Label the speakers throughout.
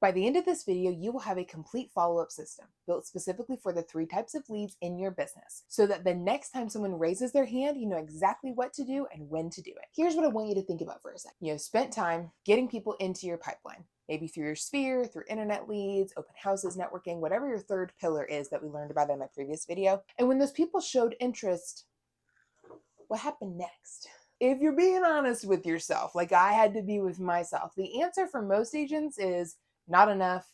Speaker 1: By the end of this video, you will have a complete follow-up system built specifically for the 3 types of leads in your business so that the next time someone raises their hand, you know exactly what to do and when to do it. Here's what I want you to think about for a second. You have spent time getting people into your pipeline, maybe through your sphere, through internet leads, open houses, networking, whatever your third pillar is that we learned about in my previous video. And when those people showed interest, what happened next? If you're being honest with yourself, like I had to be with myself, the answer for most agents is not enough,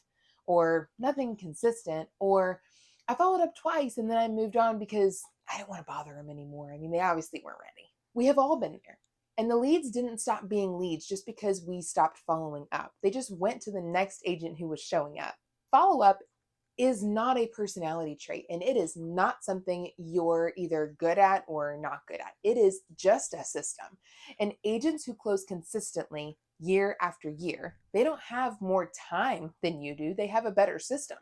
Speaker 1: or nothing consistent, or I followed up twice and then I moved on because I didn't want to bother them anymore. I mean, they obviously weren't ready. We have all been there. And the leads didn't stop being leads just because we stopped following up. They just went to the next agent who was showing up. Follow up is not a personality trait, and it is not something you're either good at or not good at. It is just a system. And agents who close consistently year after year, they don't have more time than you do. They have a better system.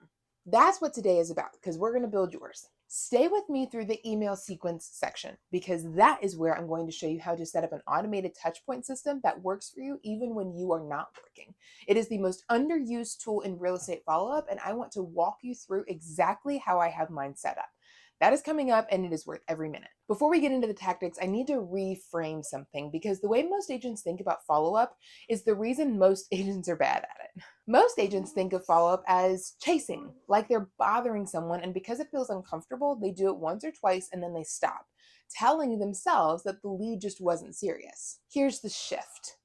Speaker 1: That's what today is about, because we're going to build yours. Stay with me through the email sequence section, because that is where I'm going to show you how to set up an automated touchpoint system that works for you even when you are not working. It is the most underused tool in real estate follow-up, and I want to walk you through exactly how I have mine set up. That is coming up, and it is worth every minute. Before we get into the tactics, I need to reframe something, because the way most agents think about follow-up is the reason most agents are bad at it. Most agents think of follow-up as chasing, like they're bothering someone, and because it feels uncomfortable, they do it once or twice and then they stop, telling themselves that the lead just wasn't serious. Here's the shift.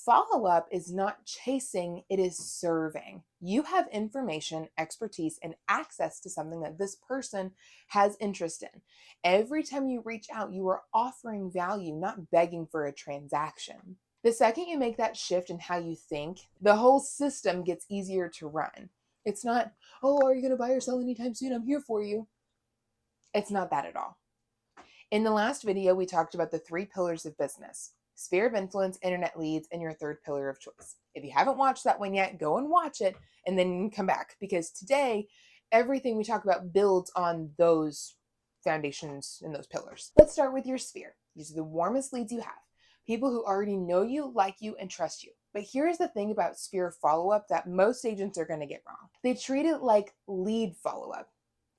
Speaker 1: Follow-up is not chasing, it is serving. You have information, expertise, and access to something that this person has interest in. Every time you reach out, you are offering value, not begging for a transaction. The second you make that shift in how you think, the whole system gets easier to run. It's not, oh, are you going to buy or sell anytime soon? I'm here for you. It's not that at all. In the last video, we talked about the 3 pillars of business: sphere of influence, internet leads, and your third pillar of choice. If you haven't watched that one yet, go and watch it and then come back, because today, everything we talk about builds on those foundations and those pillars. Let's start with your sphere. These are the warmest leads you have. People who already know you, like you, and trust you. But here's the thing about sphere follow-up that most agents are going to get wrong. They treat it like lead follow-up,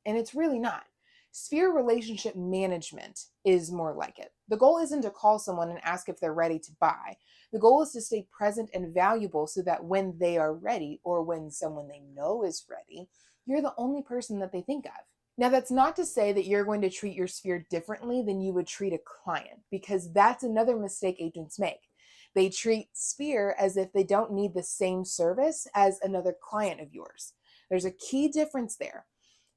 Speaker 1: and it's really not. Sphere relationship management is more like it. The goal isn't to call someone and ask if they're ready to buy. The goal is to stay present and valuable so that when they are ready, or when someone they know is ready, you're the only person that they think of. Now, that's not to say that you're going to treat your sphere differently than you would treat a client, because that's another mistake agents make. They treat sphere as if they don't need the same service as another client of yours. There's a key difference there.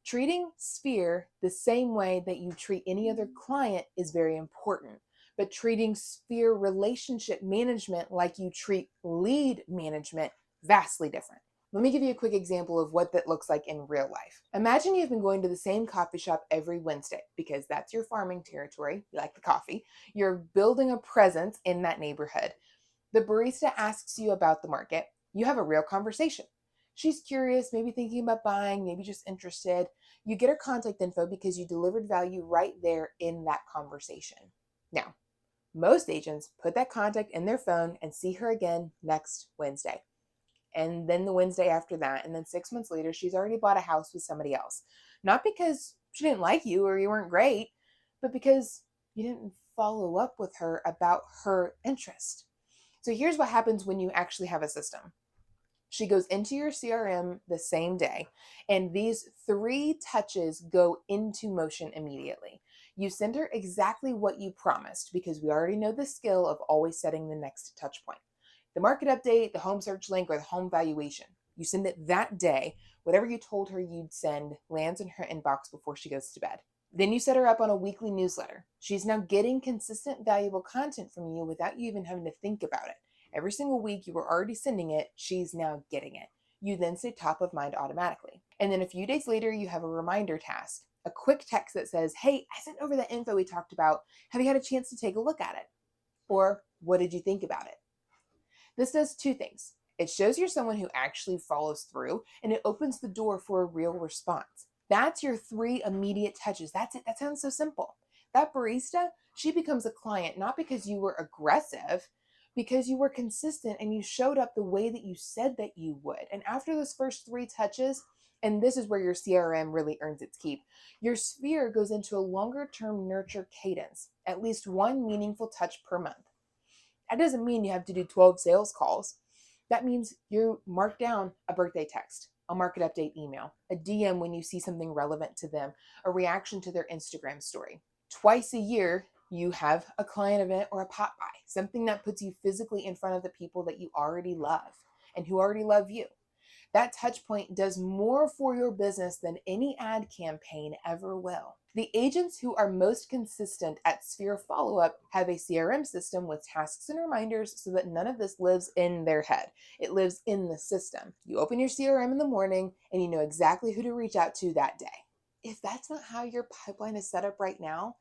Speaker 1: Treating sphere the same way that you treat any other client is very important, but treating sphere relationship management like you treat lead management, vastly different. Let me give you a quick example of what that looks like in real life. Imagine you've been going to the same coffee shop every Wednesday, because that's your farming territory. You like the coffee. You're building a presence in that neighborhood. The barista asks you about the market. You have a real conversation. She's curious, maybe thinking about buying, maybe just interested. You get her contact info because you delivered value right there in that conversation. Now, most agents put that contact in their phone and see her again next Wednesday, and then the Wednesday after that, and then 6 months later, she's already bought a house with somebody else. Not because she didn't like you or you weren't great, but because you didn't follow up with her about her interest. So here's what happens when you actually have a system. She goes into your CRM the same day, and these 3 touches go into motion immediately. You send her exactly what you promised, because we already know the skill of always setting the next touch point. The market update, the home search link, or the home valuation. You send it that day. Whatever you told her you'd send lands in her inbox before she goes to bed. Then you set her up on a weekly newsletter. She's now getting consistent, valuable content from you without you even having to think about it. Every single week you were already sending it, she's now getting it. You then stay top of mind automatically. And then a few days later, you have a reminder task, a quick text that says, hey, I sent over the info we talked about. Have you had a chance to take a look at it? Or what did you think about it? This does 2 things. It shows you're someone who actually follows through, and it opens the door for a real response. That's your 3 immediate touches. That's it. That sounds so simple. That barista, she becomes a client not because you were aggressive, because you were consistent and you showed up the way that you said that you would. And after those first 3 touches, and this is where your CRM really earns its keep, your sphere goes into a longer term nurture cadence, at least 1 meaningful touch per month. That doesn't mean you have to do 12 sales calls. That means you mark down a birthday text, a market update email, a DM when you see something relevant to them, a reaction to their Instagram story. Twice a year, you have a client event or a pop by, something that puts you physically in front of the people that you already love and who already love you. That touch point does more for your business than any ad campaign ever will. The agents who are most consistent at sphere follow-up have a CRM system with tasks and reminders so that none of this lives in their head. It lives in the system. You open your CRM in the morning and you know exactly who to reach out to that day. If that's not how your pipeline is set up right now,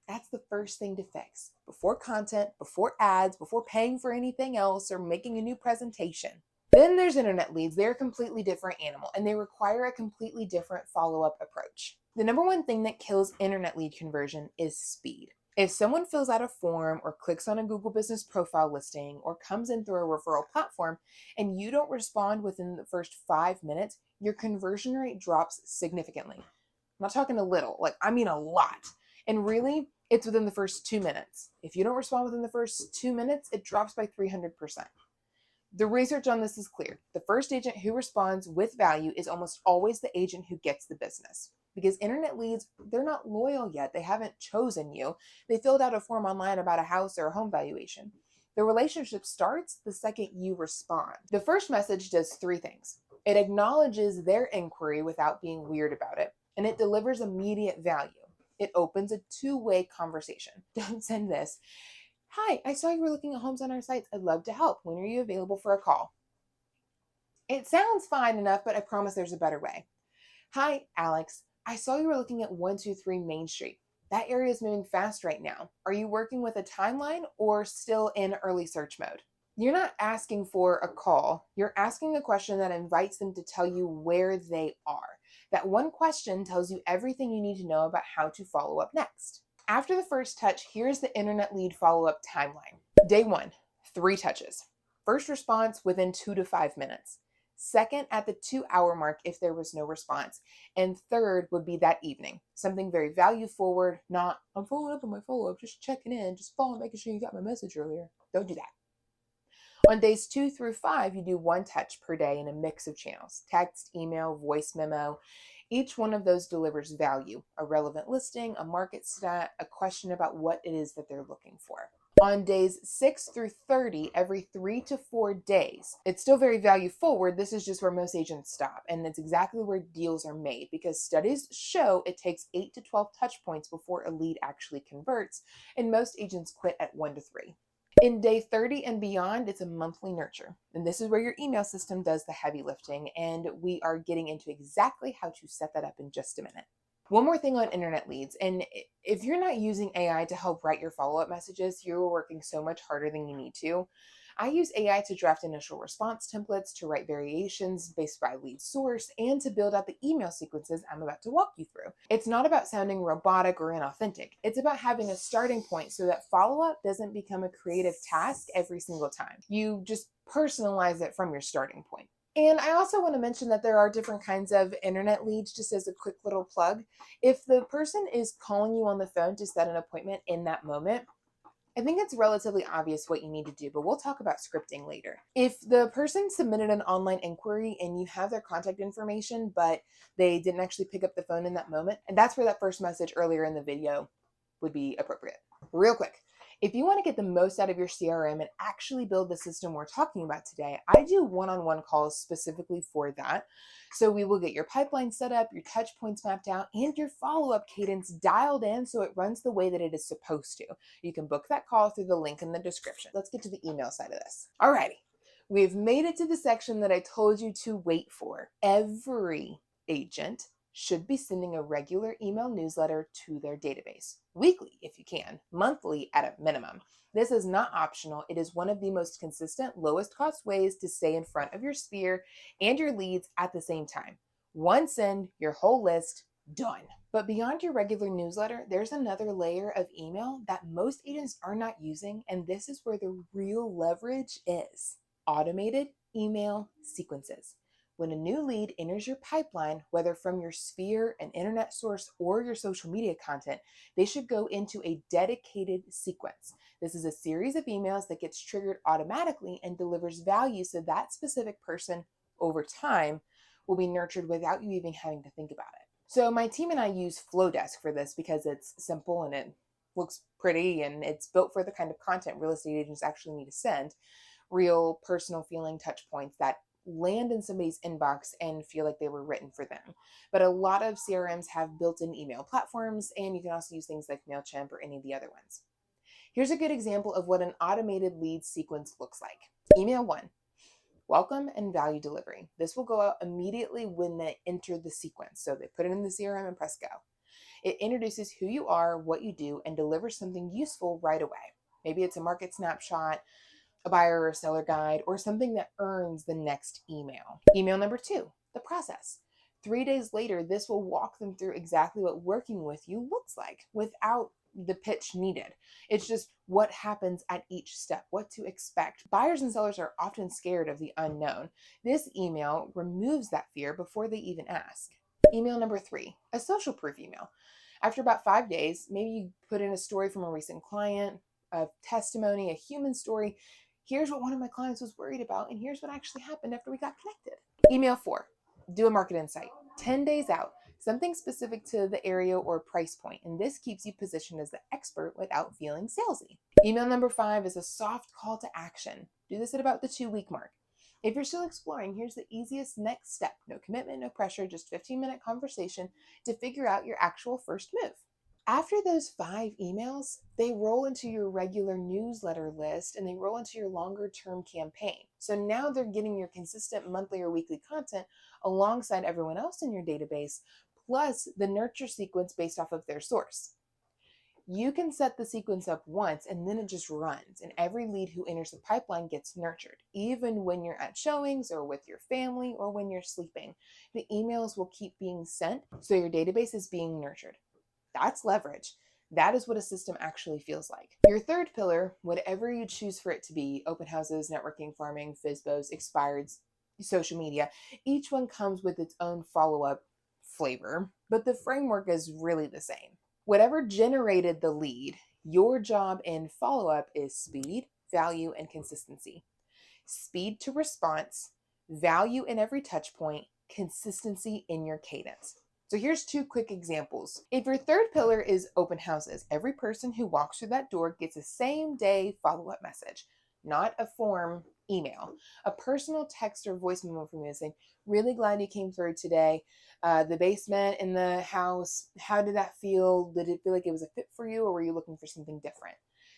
Speaker 1: that's the first thing to fix. Before content, before ads, before paying for anything else or making a new presentation. Then there's internet leads. They're a completely different animal and they require a completely different follow-up approach. The number one thing that kills internet lead conversion is speed. If someone fills out a form or clicks on a Google Business profile listing or comes in through a referral platform and you don't respond within the first 5 minutes, your conversion rate drops significantly. I'm not talking a little, I mean a lot. And really, it's within the first 2 minutes. If you don't respond within the first 2 minutes, it drops by 300%. The research on this is clear. The first agent who responds with value is almost always the agent who gets the business. Because internet leads, they're not loyal yet. They haven't chosen you. They filled out a form online about a house or a home valuation. The relationship starts the second you respond. The first message does 3 things. It acknowledges their inquiry without being weird about it, and it delivers immediate value. It opens a 2-way conversation. Don't send this. Hi, I saw you were looking at homes on our sites. I'd love to help. When are you available for a call? It sounds fine enough, but I promise there's a better way. Hi, Alex. I saw you were looking at 123 Main Street. That area is moving fast right now. Are you working with a timeline or still in early search mode? You're not asking for a call. You're asking a question that invites them to tell you where they are. That one question tells you everything you need to know about how to follow up next. After the first touch, here's the internet lead follow-up timeline. Day 1, 3 touches. First response within 2 to 5 minutes. Second at the 2-hour mark if there was no response. And third would be that evening. Something very value forward, not, I'm following up on my follow-up, just checking in, just making sure you got my message earlier. Don't do that. On days 2 through 5, you do 1 touch per day in a mix of channels, text, email, voice memo. Each one of those delivers value, a relevant listing, a market stat, a question about what it is that they're looking for. On days 6 through 30, every 3 to 4 days, it's still very value forward. This is just where most agents stop. And it's exactly where deals are made because studies show it takes 8 to 12 touch points before a lead actually converts. And most agents quit at 1 to 3. In day 30 and beyond, it's a monthly nurture. And this is where your email system does the heavy lifting. And we are getting into exactly how to set that up in just a minute. One more thing on internet leads. And if you're not using AI to help write your follow-up messages, you're working so much harder than you need to. I use AI to draft initial response templates, to write variations based by lead source, and to build out the email sequences I'm about to walk you through. It's not about sounding robotic or inauthentic. It's about having a starting point so that follow-up doesn't become a creative task every single time. You just personalize it from your starting point. And I also want to mention that there are different kinds of internet leads, just as a quick little plug. If the person is calling you on the phone to set an appointment in that moment, I think it's relatively obvious what you need to do, but we'll talk about scripting later. If the person submitted an online inquiry and you have their contact information, but they didn't actually pick up the phone in that moment, and that's where that first message earlier in the video would be appropriate. Real quick, if you want to get the most out of your CRM and actually build the system we're talking about today, I do one-on-one calls specifically for that. So we will get your pipeline set up, your touch points mapped out, and your follow-up cadence dialed in so it runs the way that it is supposed to. You can book that call through the link in the description. Let's get to the email side of this. Alrighty, we've made it to the section that I told you to wait for. Every agent should be sending a regular email newsletter to their database. Weekly, if you can, monthly at a minimum. This is not optional. It is one of the most consistent, lowest cost ways to stay in front of your sphere and your leads at the same time. One send, your whole list, Done. But beyond your regular newsletter, there's another layer of email that most agents are not using, and this is where the real leverage is: automated email sequences. When a new lead enters your pipeline, whether from your sphere, an internet source, or your social media content, they should go into a dedicated sequence. This is a series of emails that gets triggered automatically and delivers value so that specific person over time will be nurtured without you even having to think about it. So my team and I use Flowdesk for this because it's simple and it looks pretty and it's built for the kind of content real estate agents actually need to send. Real personal feeling touch points that land in somebody's inbox and feel like they were written for them. But a lot of CRMs have built-in email platforms, and you can also use things like MailChimp or any of the other ones. Here's a good example of what an automated lead sequence looks like. Email 1. Welcome and value delivery. This will go out immediately when they enter the sequence. So they put it in the CRM and press go. It introduces who you are, what you do, and delivers something useful right away. Maybe it's a market snapshot, a buyer or seller guide, or something that earns the next email. Email number 2, the process. 3 days later, this will walk them through exactly what working with you looks like without the pitch needed. It's just what happens at each step, what to expect. Buyers and sellers are often scared of the unknown. This email removes that fear before they even ask. Email number 3, a social proof email. After about 5 days, maybe you put in a story from a recent client, a testimony, a human story. Here's what one of my clients was worried about, and here's what actually happened after we got connected. Email 4, do a market insight. 10 days out, something specific to the area or price point, and this keeps you positioned as the expert without feeling salesy. Email number 5 is a soft call to action. Do this at about the 2-week mark. If you're still exploring, here's the easiest next step. No commitment, no pressure, just 15-minute conversation to figure out your actual first move. After those 5 emails, they roll into your regular newsletter list and they roll into your longer term campaign. So now they're getting your consistent monthly or weekly content alongside everyone else in your database, plus the nurture sequence based off of their source. You can set the sequence up once and then it just runs, and every lead who enters the pipeline gets nurtured, even when you're at showings or with your family or when you're sleeping. The emails will keep being sent, so your database is being nurtured. That's leverage. That is what a system actually feels like. Your third pillar, whatever you choose for it to be, open houses, networking, farming, FISBOs, expireds, social media, each one comes with its own follow-up flavor, but the framework is really the same. Whatever generated the lead, your job in follow-up is speed, value, and consistency. Speed to response, value in every touch point, consistency in your cadence. So here's 2 quick examples. If your third pillar is open houses, every person who walks through that door gets a same day follow-up message, not a form email. A personal text or voice memo from you saying, really glad you came through today. The basement in the house, how did that feel? Did it feel like it was a fit for you, or were you looking for something different?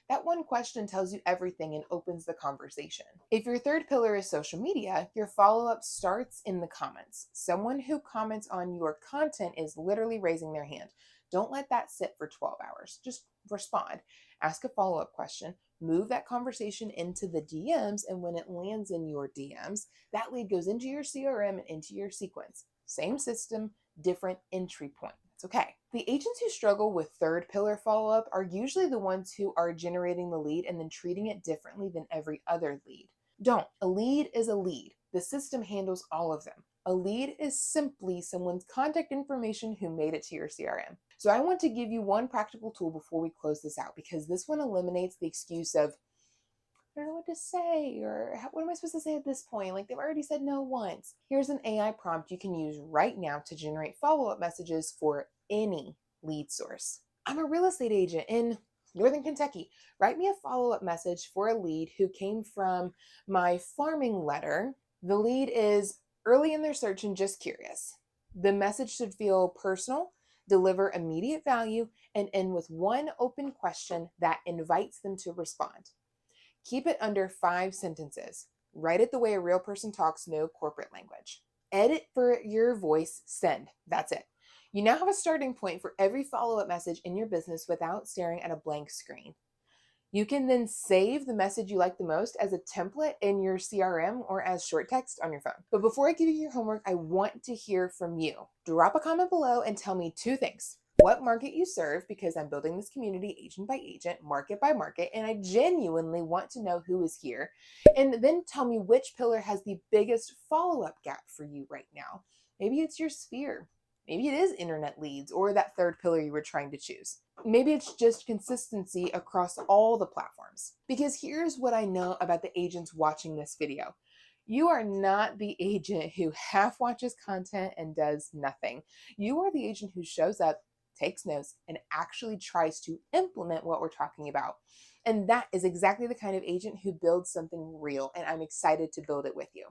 Speaker 1: That one question tells you everything and opens the conversation. If your third pillar is social media, your follow-up starts in the comments. Someone who comments on your content is literally raising their hand. Don't let that sit for 12 hours. Just respond. Ask a follow-up question. Move that conversation into the DMs, and when it lands in your DMs, that lead goes into your CRM and into your sequence. Same system, different entry point. It's okay. The agents who struggle with third pillar follow-up are usually the ones who are generating the lead and then treating it differently than every other lead. Don't. A lead is a lead. The system handles all of them. A lead is simply someone's contact information who made it to your CRM. So I want to give you one practical tool before we close this out, because this one eliminates the excuse of, I don't know what to say, or what am I supposed to say at this point? Like, they've already said no once. Here's an AI prompt you can use right now to generate follow-up messages for any lead source. I'm a real estate agent in Northern Kentucky. Write me a follow-up message for a lead who came from my farming letter. The lead is early in their search and just curious. The message should feel personal, deliver immediate value, and end with one open question that invites them to respond. Keep it under 5 sentences. Write it the way a real person talks, no corporate language. Edit for your voice, send. That's it. You now have a starting point for every follow-up message in your business without staring at a blank screen. You can then save the message you like the most as a template in your CRM or as short text on your phone. But before I give you your homework, I want to hear from you. Drop a comment below and tell me two things. What market you serve, because I'm building this community agent by agent, market by market, and I genuinely want to know who is here. And then tell me which pillar has the biggest follow-up gap for you right now. Maybe it's your sphere. Maybe it is internet leads or that third pillar you were trying to choose. Maybe it's just consistency across all the platforms. Because here's what I know about the agents watching this video. You are not the agent who half watches content and does nothing. You are the agent who shows up, takes notes, and actually tries to implement what we're talking about. And that is exactly the kind of agent who builds something real, and I'm excited to build it with you.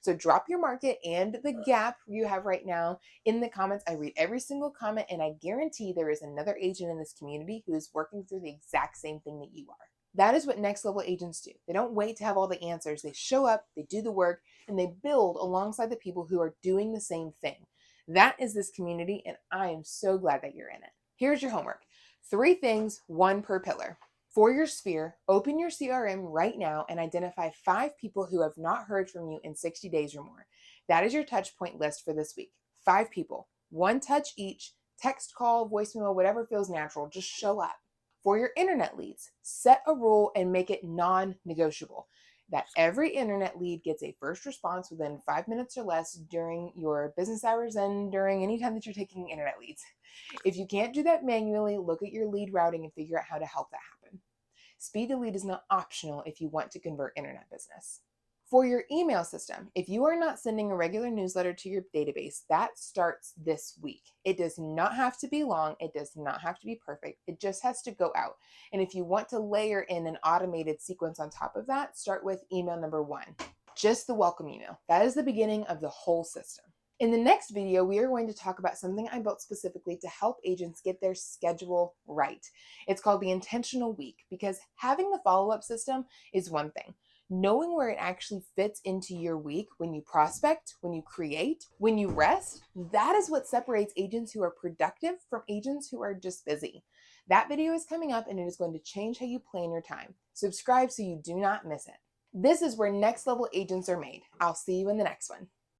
Speaker 1: So drop your market and the gap you have right now in the comments. I read every single comment, and I guarantee there is another agent in this community who is working through the exact same thing that you are. That is what next level agents do. They don't wait to have all the answers. They show up, they do the work, and they build alongside the people who are doing the same thing. That is this community, and I am so glad that you're in it. Here's your homework. 3 things, 1 per pillar. For your sphere, open your CRM right now and identify 5 people who have not heard from you in 60 days or more. That is your touch point list for this week. 5 people, 1 touch each, text, call, voicemail, whatever feels natural, just show up. For your internet leads, set a rule and make it non-negotiable that every internet lead gets a first response within 5 minutes or less during your business hours and during any time that you're taking internet leads. If you can't do that manually, look at your lead routing and figure out how to help that happen. Speed to lead is not optional if you want to convert internet business. For your email system, if you are not sending a regular newsletter to your database, that starts this week. It does not have to be long. It does not have to be perfect. It just has to go out. And if you want to layer in an automated sequence on top of that, start with email number 1, just the welcome email. That is the beginning of the whole system. In the next video, we are going to talk about something I built specifically to help agents get their schedule right. It's called the intentional week, because having the follow-up system is one thing. Knowing where it actually fits into your week when you prospect, when you create, when you rest, that is what separates agents who are productive from agents who are just busy. That video is coming up and it is going to change how you plan your time. Subscribe so you do not miss it. This is where next level agents are made. I'll see you in the next one.